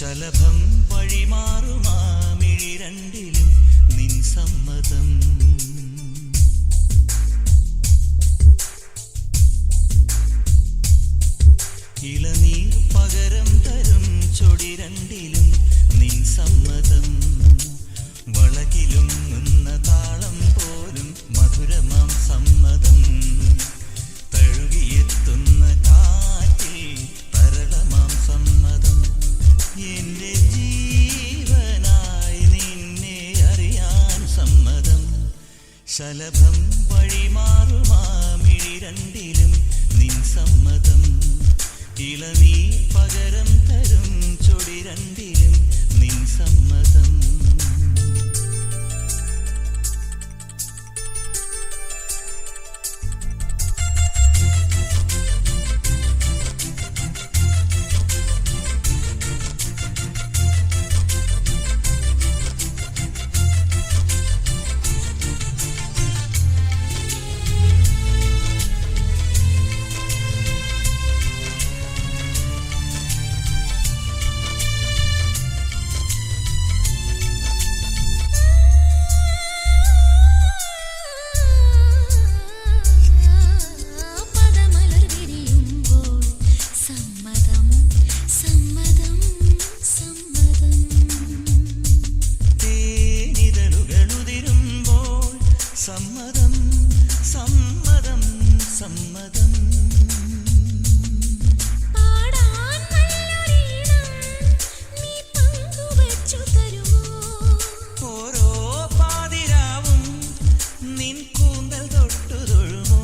ശലഭം വഴിമാറുമാമിഴി രണ്ടിലും നിൻ സമ്മതം. ഇളനീർ പകരം തരും ചൊടി രണ്ടിലും നിൻ സമ്മതം. വളകിലും നിന്ന താളം പോലും മധുരമാം സമ്മതം. തഴുകിയെത്തുന്ന കാറ്റിൽ തരളമാം സമ്മതം. എന്റെ ജീവനായി നിന്നെ അറിയാൻ സമ്മതം. ശലഭം വഴിമാറുമാമിഴി രണ്ടിലും നിൻ സമ്മതം. ഇളനീർ പകരം തരും ചൊടി രണ്ടിലും നിൻ സമ്മതം. സമ്മതം സമ്മതം സമ്മതം. പാടാൻ നല്ലൊരീണം നീ പങ്കുവച്ചു തരുമോ? ഓരോ പാതിരാവും നിൻ കൂന്തൽ തൊട്ടു തൊഴുമോ?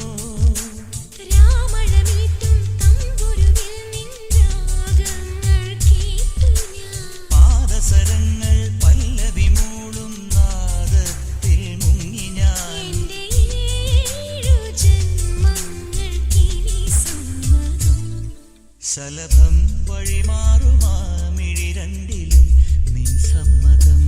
രാമഴമീട്ടും തമ്പുരുവിൽ നിൻ രാഗങ്ങൾ കേട്ടു ഞാൻ. പാദസരങ്ങൾ പല്ലവി മൂളും നാദത്തിൽ മുങ്ങി ഞാൻ. എന്റെ ഏഴു ജന്മങ്ങൾക്കിനി സമ്മതം. ശലഭം വഴിമാറുമാമിഴി രണ്ടിലും നിൻ സമ്മതം.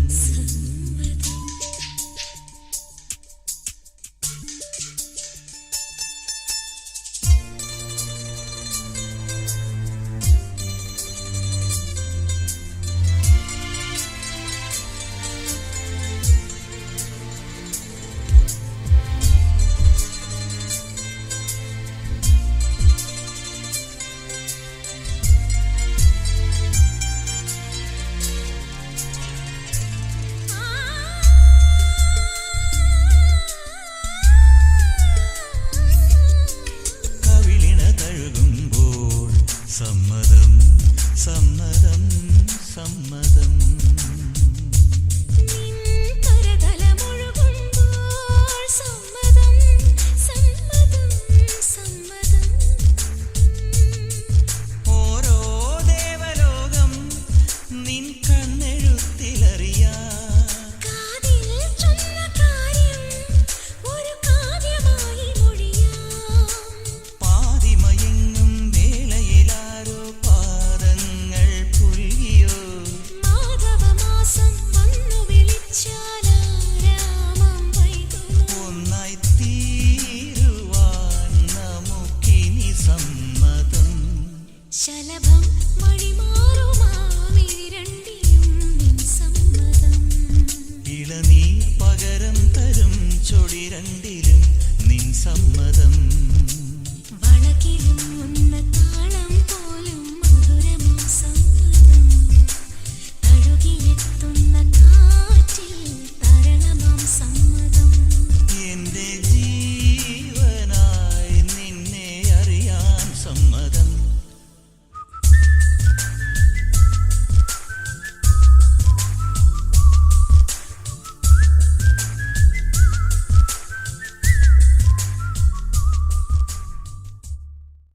സമ്മതം സമ്മതം സമ്മതം. നിൻ കരതലമൊഴുകുമ്പോൾ സമ്മതം സമ്മതം സമ്മതം. ഓരോ ദേവലോകം നിൻ കണ്ണെഴുത്തിലറിയാം. കാതിൽ ചൊന്ന കാര്യം ഒരു കാവ്യമായി മൊഴിയാം. പാതിമയങ്ങും വേളയിലാരോ പാദങ്ങൾ പുൽകിയോ? മാധവമാസം വന്നു വിളിച്ചാലാരാമം വൈകുമോ? ഒന്നായി തീരുവാൻ നമുക്കിനി സമ്മതം. ശലഭം വഴിമാറുമാമിഴി രണ്ടിലും നിൻ സമ്മതം. ഇളനീർ പകരം തരും ചൊടി രണ്ടിലും നിൻ സമ്മതം.